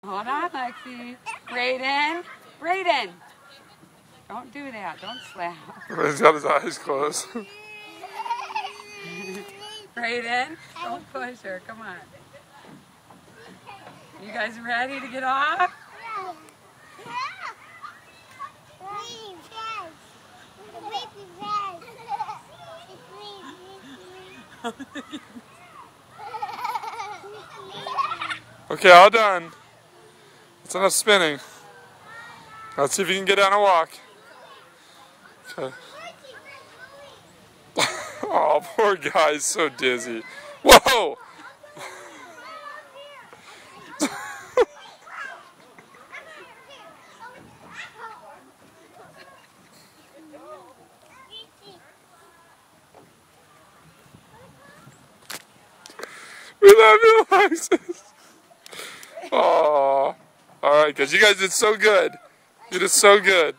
Hold on, Lexi. Brayden. Brayden. Don't do that. Don't slap. He's got his eyes closed. Brayden, don't push her. Come on. You guys ready to get off? Okay, all done. That's enough spinning. Let's see if you can get down and walk. Okay. Oh, poor guy, he's so dizzy. Whoa! We love you, Alexis. Oh, all right, guys. You guys did so good. You did so good.